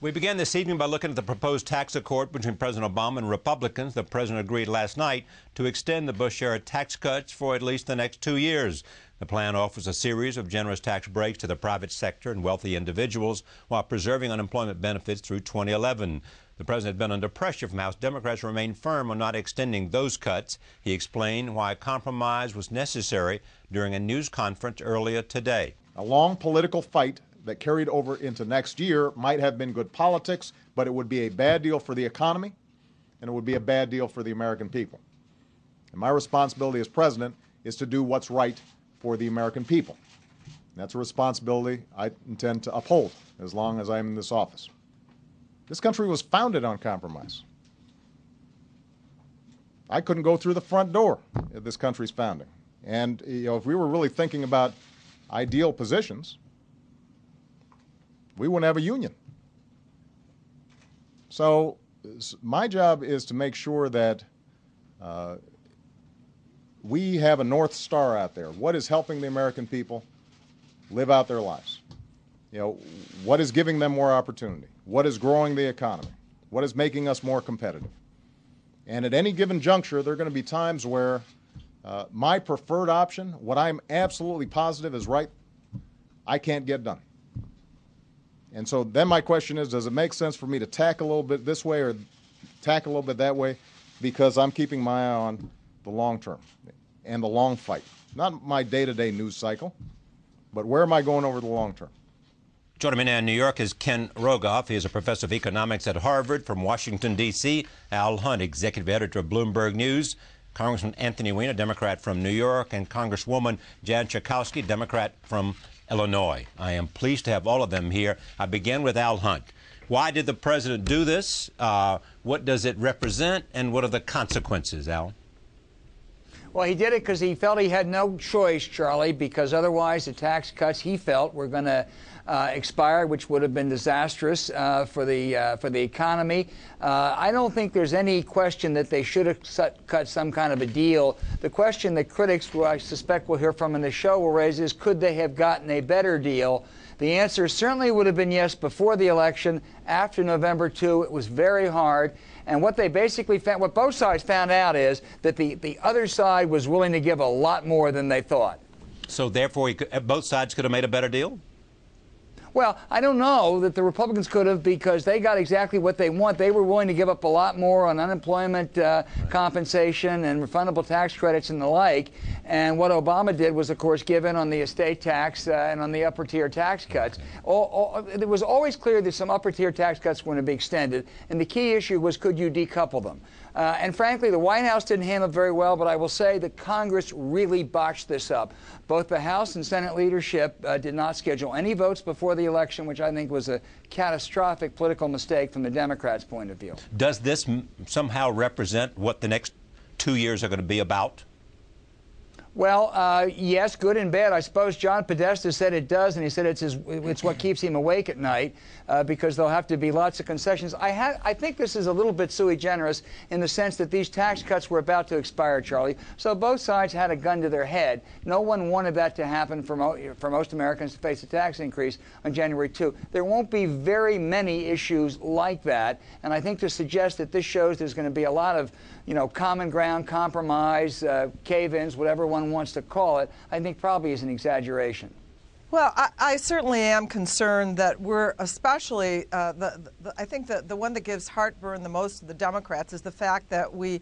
We began this evening by looking at the proposed tax accord between President Obama and Republicans. The president agreed last night to extend the Bush-era tax cuts for at least the next 2 years. The plan offers a series of generous tax breaks to the private sector and wealthy individuals while preserving unemployment benefits through 2011. The president had been under pressure from House Democrats to remain firm on not extending those cuts. He explained why a compromise was necessary during a news conference earlier today. A long political fight that carried over into next year might have been good politics, but it would be a bad deal for the economy, and it would be a bad deal for the American people. And my responsibility as president is to do what's right for the American people. And that's a responsibility I intend to uphold as long as I'm in this office. This country was founded on compromise. I couldn't go through the front door at this country's founding. And if we were really thinking about ideal positions, we wouldn't have a union. So my job is to make sure that we have a North Star out there. What is helping the American people live out their lives? What is giving them more opportunity? What is growing the economy? What is making us more competitive? And at any given juncture, there are going to be times where my preferred option, what I'm absolutely positive is right, I can't get done. And so then my question is, does it make sense for me to tack a little bit this way or tack a little bit that way? Because I'm keeping my eye on the long term and the long fight. Not my day-to-day news cycle, but where am I going over the long term? Joining me now in New York is Ken Rogoff. He is a professor of economics at Harvard. From Washington, D.C., Al Hunt, executive editor of Bloomberg News. Congressman Anthony Weiner, Democrat from New York, and Congresswoman Jan Schakowsky, Democrat from Illinois. I am pleased to have all of them here. I begin with Al Hunt. Why did the president do this? What does it represent, and what are the consequences, Al? Well, he did it because he felt he had no choice, Charlie, because otherwise the tax cuts he felt were going to expire, which would have been disastrous for the economy. I don't think there's any question that they should have cut some kind of a deal. The question that critics, who I suspect we'll hear from in the show, will raise is, could they have gotten a better deal? The answer certainly would have been yes before the election. After November 2, it was very hard. And what they basically found, what both sides found out, is that the other side was willing to give a lot more than they thought. So therefore, both sides could have made a better deal? Well, I don't know that the Republicans could have, because they got exactly what they want. They were willing to give up a lot more on unemployment compensation and refundable tax credits and the like. And what Obama did was, of course, give in on the estate tax and on the upper-tier tax cuts. It was always clear that some upper-tier tax cuts were going to be extended. And the key issue was, could you decouple them? And frankly, the White House didn't handle it very well, but I will say that Congress really botched this up. Both the House and Senate leadership did not schedule any votes before the election, which I think was a catastrophic political mistake from the Democrats' point of view. Does this somehow represent what the next 2 years are going to be about? Well, yes, good and bad. I suppose John Podesta said it does, and he said it's what keeps him awake at night, because there'll have to be lots of concessions. I think this is a little bit sui generis in the sense that these tax cuts were about to expire, Charlie. So both sides had a gun to their head. No one wanted that to happen for most Americans to face a tax increase on January 2. There won't be very many issues like that, and I think to suggest that this shows there's going to be a lot of common ground, compromise, cave-ins, whatever one wants to call it, I think probably is an exaggeration. Well, I certainly am concerned that we're especially, I think that the one that gives heartburn the most to the Democrats is the fact that we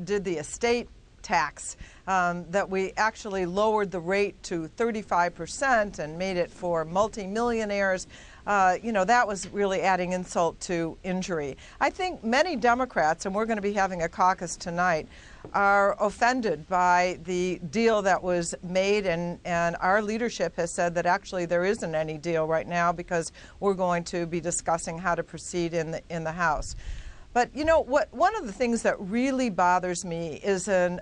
did the estate tax, that we actually lowered the rate to 35% and made it for multimillionaires. That was really adding insult to injury. I think many Democrats, and we're going to be having a caucus tonight, are offended by the deal that was made, and our leadership has said that actually there isn't any deal right now because we're going to be discussing how to proceed in the House. But one of the things that really bothers me is an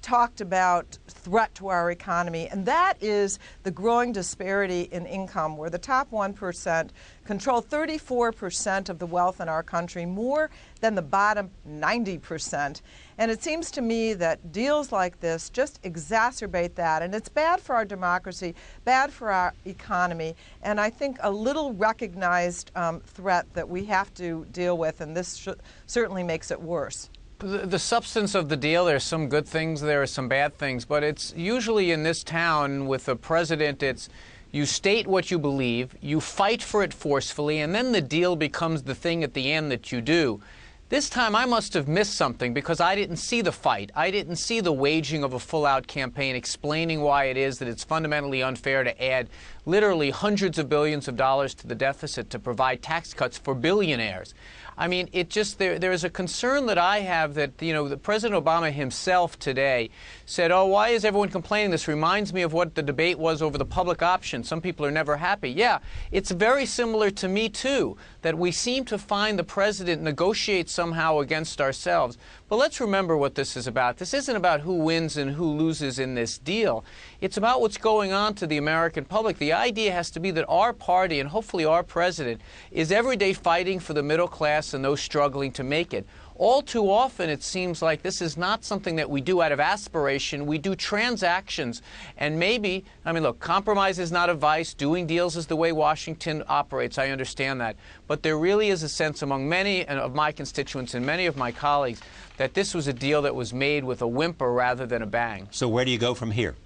talked about threat to our economy, and that is the growing disparity in income, where the top 1% control 34% of the wealth in our country, more than the bottom 90%. And it seems to me that deals like this just exacerbate that, and it's bad for our democracy, bad for our economy, and I think a little recognized threat that we have to deal with, and this certainly makes it worse. The substance of the deal, there's some good things, there are some bad things, but it's usually in this town with the president, it's you state what you believe, you fight for it forcefully, and then the deal becomes the thing at the end that you do. This time I must have missed something because I didn't see the fight. I didn't see the waging of a full-out campaign explaining why it is that it's fundamentally unfair to add literally hundreds of billions of dollars to the deficit to provide tax cuts for billionaires. I mean, it just there is a concern that I have that, you know, the President Obama himself today said, oh, why is everyone complaining? This reminds me of what the debate was over the public option. Some people are never happy. Yeah, it's very similar to me, too, that we seem to find the president negotiate somehow against ourselves. But let's remember what this is about. This isn't about who wins and who loses in this deal. It's about what's going on to the American public. The idea has to be that our party, and hopefully our president, is every day fighting for the middle class and those struggling to make it. All too often, it seems like this is not something that we do out of aspiration. We do transactions. And maybe, I mean, look, compromise is not a vice. Doing deals is the way Washington operates. I understand that. But there really is a sense among many of my constituents and many of my colleagues that this was a deal that was made with a whimper rather than a bang. So where do you go from here?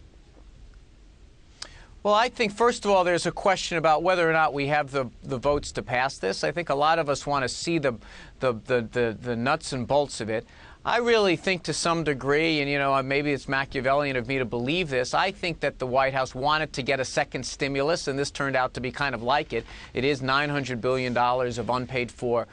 Well, I think, first of all, there's a question about whether or not we have the votes to pass this. I think a lot of us want to see the nuts and bolts of it. I really think to some degree, and, you know, maybe it's Machiavellian of me to believe this, I think that the White House wanted to get a second stimulus, and this turned out to be kind of like it. It is $900 billion of unpaid for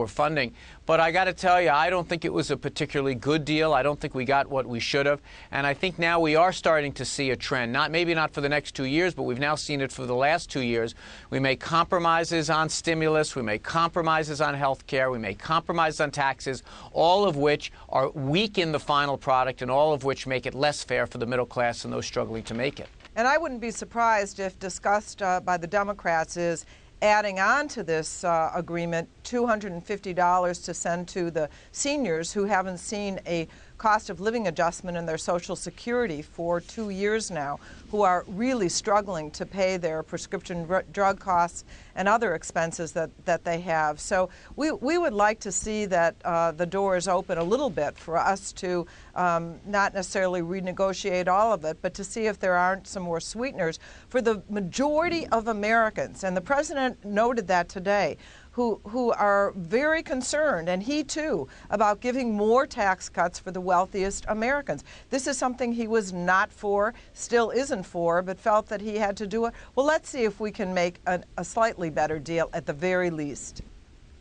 funding. But I got to tell you, I don't think it was a particularly good deal. I don't think we got what we should have. And I think now we are starting to see a trend. Maybe not for the next 2 years, but we've now seen it for the last 2 years. We make compromises on stimulus. We make compromises on health care. We make compromises on taxes, all of which are weak in the final product and all of which make it less fair for the middle class and those struggling to make it. And I wouldn't be surprised if discussed by the Democrats is adding on to this agreement $250 to send to the seniors who haven't seen a cost of living adjustment in their Social Security for 2 years now, who are really struggling to pay their prescription drug costs and other expenses that they have. So we would like to see that the door is open a little bit for us to not necessarily renegotiate all of it, but to see if there aren't some more sweeteners for the majority of Americans. And the president noted that today, who are very concerned, and he too, about giving more tax cuts for the wealthiest Americans. This is something he was not for, still isn't for, but felt that he had to do it. Well, let's see if we can make a slightly better deal at the very least.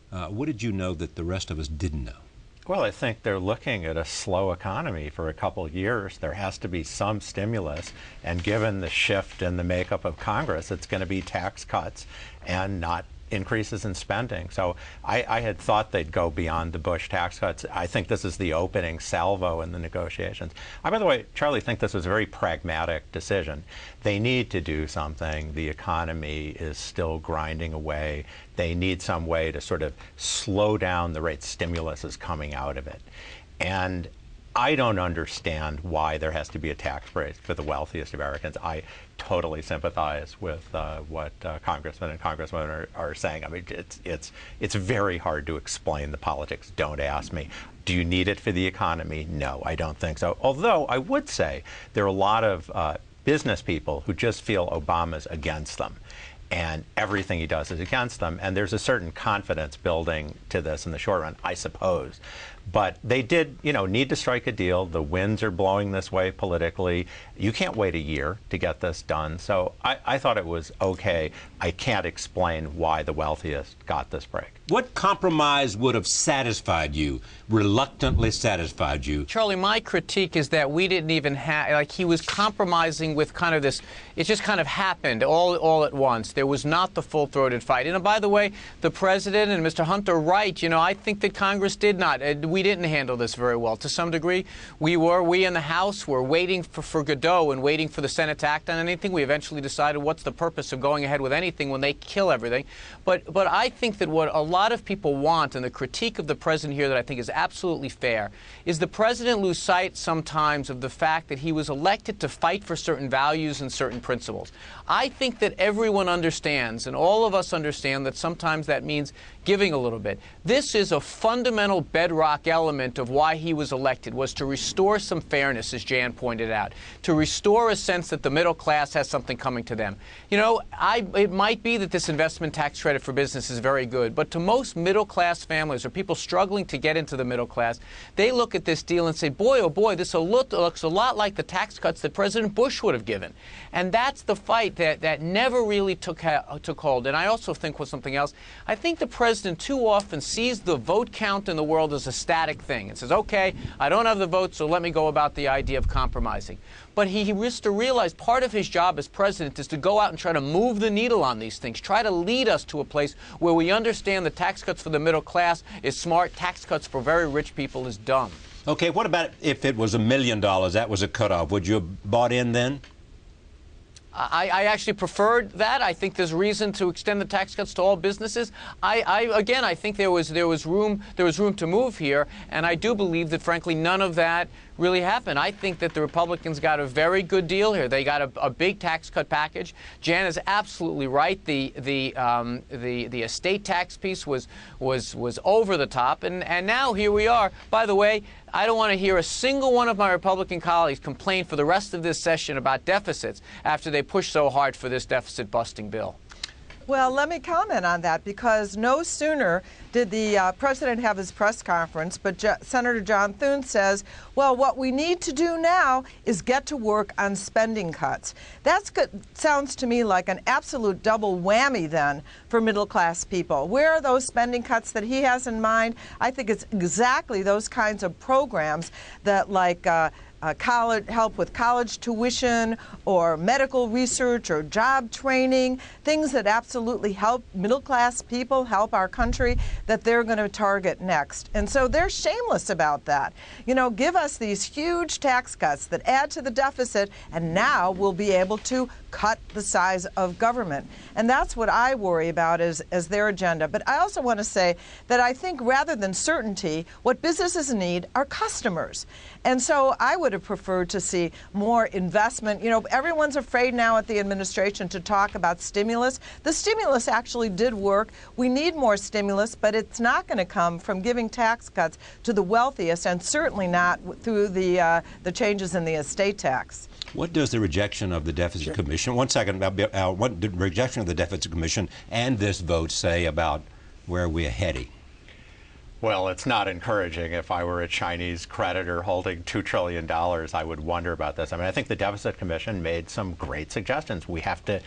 What did you know that the rest of us didn't know? Well, I think they're looking at a slow economy for a couple of years. There has to be some stimulus, and given the shift in the makeup of Congress, it's going to be tax cuts and not increases in spending. So I had thought they'd go beyond the Bush tax cuts. I think this is the opening salvo in the negotiations. I, by the way, Charlie, think this was a very pragmatic decision. They need to do something. The economy is still grinding away. They need some way to sort of slow down the rate stimulus is coming out of it. And I don't understand why there has to be a tax break for the wealthiest Americans. I totally sympathize with what congressmen and congresswomen are saying. I mean, it's very hard to explain the politics. Don't ask me. Do you need it for the economy? No, I don't think so. Although I would say there are a lot of business people who just feel Obama's against them, and everything he does is against them. And there's a certain confidence building to this in the short run, I suppose. But they did, you know, need to strike a deal. The winds are blowing this way politically. You can't wait a year to get this done. So I thought it was okay. I can't explain why the wealthiest got this break. What compromise would have satisfied you, reluctantly satisfied you? Charlie, my critique is that we didn't even have, like, he was compromising with kind of this, it just kind of happened all at once. There was not the full-throated fight. And by the way, the president and Mr. Hunt are right. You know, I think that Congress did not. We didn't handle this very well. To some degree, we in the House were waiting for Godot and waiting for the Senate to act on anything. We eventually decided what's the purpose of going ahead with anything when they kill everything. But I think that what a lot of people want, and the critique of the president here that I think is absolutely fair, is the president lose sight sometimes of the fact that he was elected to fight for certain values and certain principles. I think that everyone understands, and all of us understand, that sometimes that means giving a little bit. This is a fundamental bedrock element of why he was elected, was to restore some fairness, as Jan pointed out, to restore a sense that the middle class has something coming to them. You know, it might be that this investment tax credit for business is very good, but to most middle-class families or people struggling to get into the middle class, they look at this deal and say, boy, oh boy, this looks a lot like the tax cuts that President Bush would have given. And that's the fight that never really took hold. And I also think with something else, I think the president too often sees the vote count in the world as a static thing and says, okay, I don't have the votes, so let me go about the idea of compromising. But he has to realize part of his job as president is to go out and try to move the needle on these things, try to lead us to a place where we understand that tax cuts for the middle class is smart, tax cuts for very rich people is dumb. Okay, what about if it was $1 million, that was a cutoff? Would you have bought in then? I actually preferred that. I think there's reason to extend the tax cuts to all businesses. Again, I think there was room to move here, and I do believe that, frankly, none of that really happened. I think that the Republicans got a very good deal here. They got a big tax cut package. Jan is absolutely right. The estate tax piece was over the top, and now here we are. By the way, I don't want to hear a single one of my Republican colleagues complain for the rest of this session about deficits after they push so hard for this deficit-busting bill. Well, let me comment on that, because no sooner did the president have his press conference, but Senator John Thune says, well, what we need to do now is get to work on spending cuts. That sounds to me like an absolute double whammy then for middle-class people. Where are those spending cuts that he has in mind? I think it's exactly those kinds of programs that, like, help with college tuition or medical research or job training, things that absolutely help middle-class people, help our country, that they're going to target next. And so they're shameless about that. You know, give us these huge tax cuts that add to the deficit, and now we'll be able to cut the size of government. And that's what I worry about as their agenda. But I also want to say that I think rather than certainty, what businesses need are customers. And so I would have preferred to see more investment. You know, everyone's afraid now at the administration to talk about stimulus. The stimulus actually did work. We need more stimulus, but it's not going to come from giving tax cuts to the wealthiest, and certainly not through the changes in the estate tax. What does the rejection of the Deficit Commission, one second, what did rejection of the Deficit Commission and this vote say about where we're heading? Well, it's not encouraging. If I were a Chinese creditor holding $2 trillion, I would wonder about this. I mean, I think the Deficit Commission made some great suggestions. We have to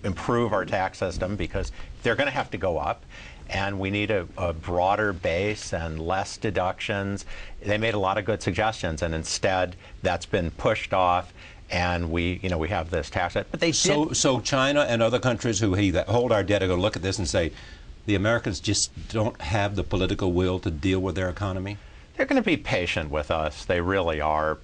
improve our tax system because they're going to have to go up, and we need a broader base and less deductions. They made a lot of good suggestions, and instead that's been pushed off. And we have this tax, but they so China and other countries who hold our debt are going to look at this and say, the Americans just don't have the political will to deal with their economy? They're going to be patient with us. They really are,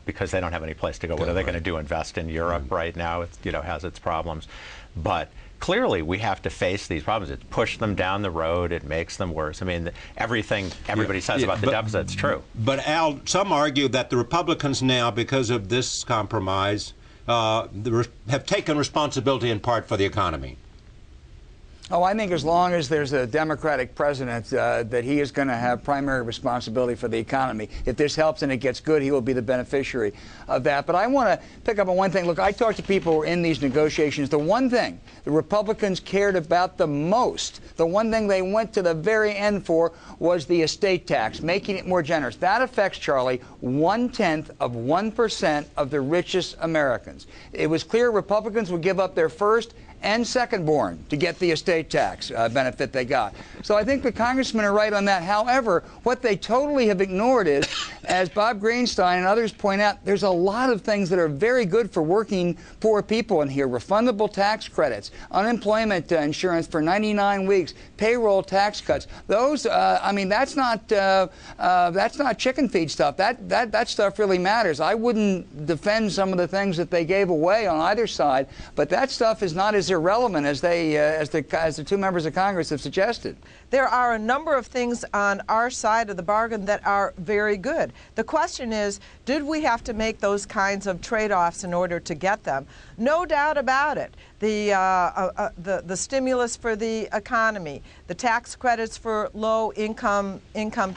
because they don't have any place to go. What are they going to do? Invest in Europe right now? It has its problems, but clearly we have to face these problems. It pushes them down the road. It makes them worse. I mean, everything everybody says about the deficit is true. But Al, some argue that the Republicans now, because of this compromise, have taken responsibility in part for the economy. Oh, I think as long as there's a Democratic president, that he is going to have primary responsibility for the economy. If this helps and it gets good, he will be the beneficiary of that. But I want to pick up on one thing. Look, I talked to people who were in these negotiations. The one thing the Republicans cared about the most, the one thing they went to the very end for, was the estate tax, making it more generous. That affects, Charlie, 1/10% of the richest Americans. It was clear Republicans would give up their first and second-born to get the estate tax benefit they got. So I think the congressmen are right on that. However, what they totally have ignored is, as Bob Greenstein and others point out, there's a lot of things that are very good for working poor people in here. Refundable tax credits, unemployment insurance for 99 weeks, payroll tax cuts. Those, I mean, that's not chicken feed stuff. That stuff really matters. I wouldn't defend some of the things that they gave away on either side, but that stuff is not as irrelevant as the two members of Congress have suggested. There are a number of things on our side of the bargain that are very good. The question is, did we have to make those kinds of trade-offs in order to get them? No doubt about it. The stimulus for the economy, the tax credits for low-income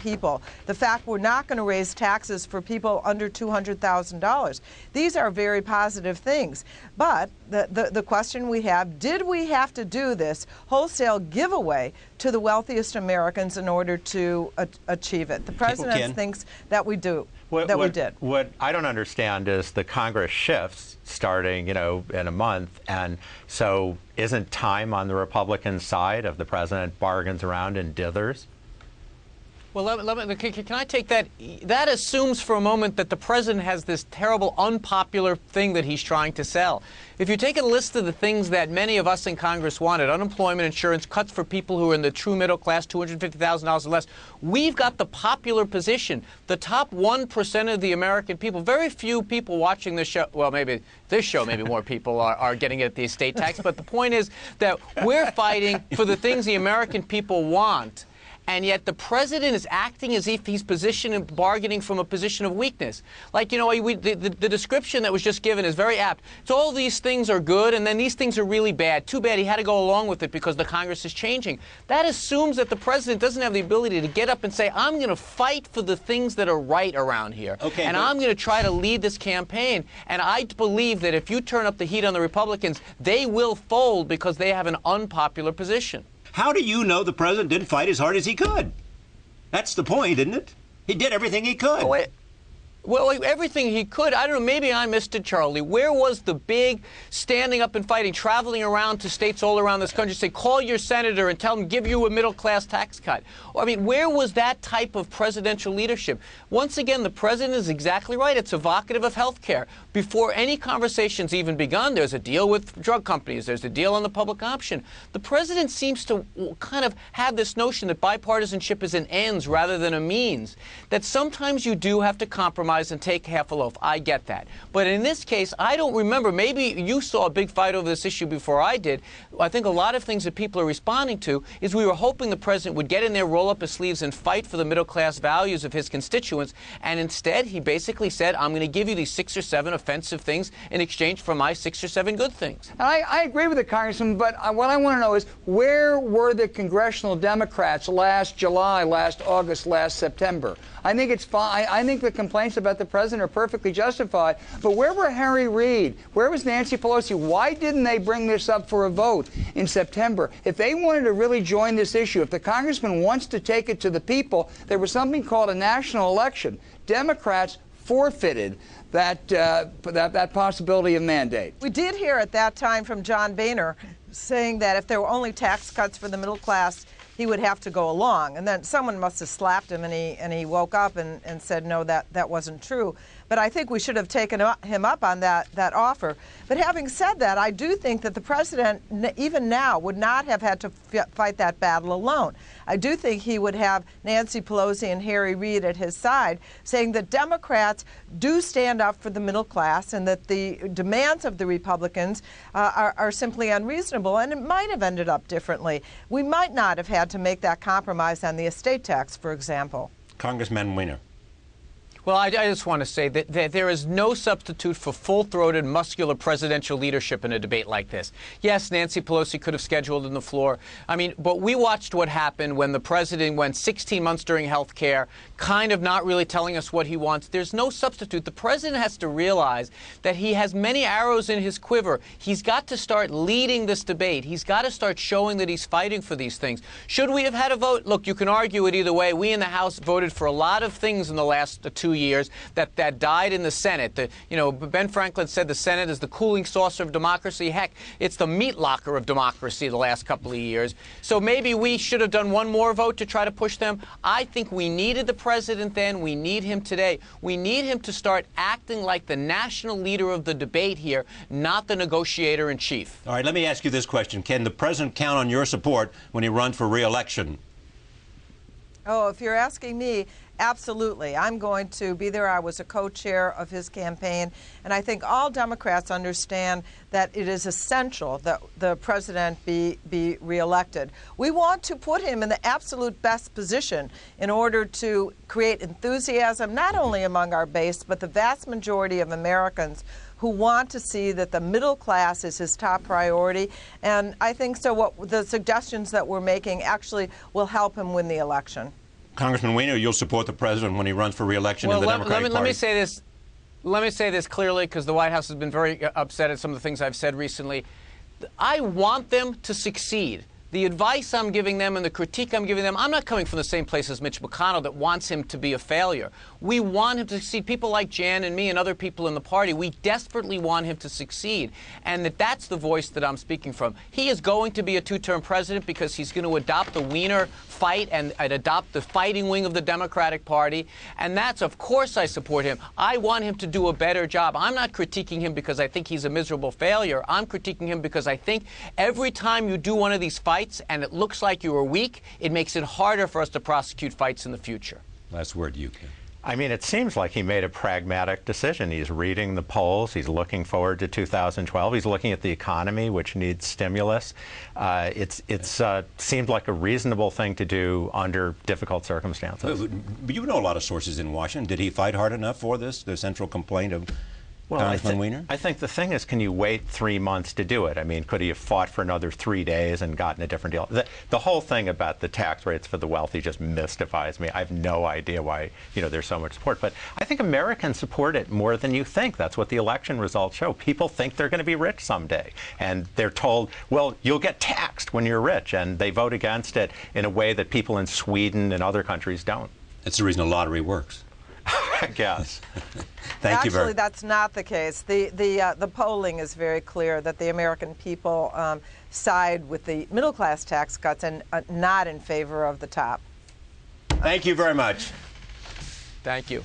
people, the fact we're not going to raise taxes for people under $200,000. These are very positive things. But the question we have, did we have to do this wholesale giveaway to the wealthiest Americans in order to achieve it? The president thinks that we do. We did. What I don't understand is the Congress shifts starting, in a month, and so isn't time on the Republican side if the president bargains around and dithers? Well, can I take that? That assumes for a moment that the president has this terrible unpopular thing that he's trying to sell. If you take a list of the things that many of us in Congress wanted, unemployment insurance, cuts for people who are in the true middle class, $250,000 or less, we've got the popular position. The top 1% of the American people, very few people watching this show, well, maybe this show, maybe more people are getting at the estate tax, but the point is that we're fighting for the things the American people want. And yet the president is acting as if he's bargaining from a position of weakness. Like, the description that was just given is very apt. So all these things are good, and then these things are really bad. Too bad he had to go along with it because the Congress is changing. That assumes that the president doesn't have the ability to get up and say, I'm going to fight for the things that are right around here. Okay, and I'm going to try to lead this campaign. And I believe that if you turn up the heat on the Republicans, they will fold because they have an unpopular position. How do you know the president didn't fight as hard as he could? That's the point, isn't it? He did everything he could. Well, everything he could. I don't know, maybe I missed it, Charlie. Where was the big standing up and fighting, traveling around to states all around this country, say, call your senator and tell him, give you a middle-class tax cut? I mean, where was that type of presidential leadership? Once again, the president is exactly right. It's evocative of health care. Before any conversation's even begun, there's a deal with drug companies. There's a deal on the public option. The president seems to kind of have this notion that bipartisanship is an ends rather than a means, that sometimes you do have to compromise and take half a loaf. I get that. But in this case, I don't remember. Maybe you saw a big fight over this issue before I did. I think a lot of things that people are responding to is we were hoping the president would get in there, roll up his sleeves, and fight for the middle-class values of his constituents. And instead, he basically said, I'm going to give you these 6 or 7 offensive things in exchange for my 6 or 7 good things. And I agree with the congressman, but what I want to know is, where were the congressional Democrats last July, last August, last September? I think it's fine. I think the complaints about the president are perfectly justified. But where were Harry Reid? Where was Nancy Pelosi? Why didn't they bring this up for a vote in September? If they wanted to really join this issue, if the congressman wants to take it to the people, there was something called a national election. Democrats forfeited that possibility of mandate. We did hear at that time from John Boehner saying that if there were only tax cuts for the middle class, he would have to go along. And then someone must have slapped him, and he woke up and said, no, that wasn't true. But I think we should have taken him up on that offer. But having said that, I do think that the president, even now, would not have had to fight that battle alone. I do think he would have Nancy Pelosi and Harry Reid at his side, saying that Democrats do stand up for the middle class and that the demands of the Republicans are simply unreasonable, and it might have ended up differently. We might not have had to make that compromise on the estate tax, for example. Congressman Weiner. Well, I just want to say that there is no substitute for full-throated, muscular presidential leadership in a debate like this. Yes, Nancy Pelosi could have scheduled on the floor. I mean, but we watched what happened when the president went 16 months during health care, kind of not really telling us what he wants. There's no substitute. The president has to realize that he has many arrows in his quiver. He's got to start leading this debate. He's got to start showing that he's fighting for these things. Should we have had a vote? Look, you can argue it either way. We in the House voted for a lot of things in the last 2 2 years that died in the Senate. Ben Franklin said the Senate is the cooling saucer of democracy. Heck, it's the meat locker of democracy the last couple of years. So maybe we should have done one more vote to try to push them. I think we needed the president then. We need him today. We need him to start acting like the national leader of the debate here, not the negotiator in chief. All right, let me ask you this question. Can the president count on your support when he runs for re-election? Oh, if you're asking me, absolutely. I'm going to be there. I was a co-chair of his campaign, and I think all Democrats understand that it is essential that the president be reelected. We want to put him in the absolute best position in order to create enthusiasm, not only among our base, but the vast majority of Americans who want to see that the middle class is his top priority. And I think so what the suggestions that we're making actually will help him win the election. Congressman Weiner, you'll support the president when he runs for re-election in the Democratic Party? Let me say this. Let me say this clearly, because the White House has been very upset at some of the things I've said recently. I want them to succeed. The advice I'm giving them and the critique I'm giving them, I'm not coming from the same place as Mitch McConnell that wants him to be a failure. We want him to succeed. People like Jan and me and other people in the party, we desperately want him to succeed. And that's the voice that I'm speaking from. He is going to be a two-term president because he's going to adopt the Weiner fight and adopt the fighting wing of the Democratic Party. And that's, of course, I support him. I want him to do a better job. I'm not critiquing him because I think he's a miserable failure. I'm critiquing him because I think every time you do one of these fights, and it looks like you are weak, it makes it harder for us to prosecute fights in the future. Last word, you, Ken. I mean, it seems like he made a pragmatic decision. He's reading the polls. He's looking forward to 2012. He's looking at the economy, which needs stimulus. It seemed like a reasonable thing to do under difficult circumstances. But you know a lot of sources in Washington. Did he fight hard enough for this, the central complaint of Congressman Weiner? I think the thing is, can you wait 3 months to do it? I mean, could he have fought for another 3 days and gotten a different deal? The whole thing about the tax rates for the wealthy just mystifies me. I have no idea why, there's so much support. But I think Americans support it more than you think. That's what the election results show. People think they're going to be rich someday. And they're told, well, you'll get taxed when you're rich. And they vote against it in a way that people in Sweden and other countries don't. That's the reason the lottery works. I guess. Thank you very much. Actually, that's not the case. The polling is very clear that the American people side with the middle class tax cuts and not in favor of the top. Thank you very much. Thank you.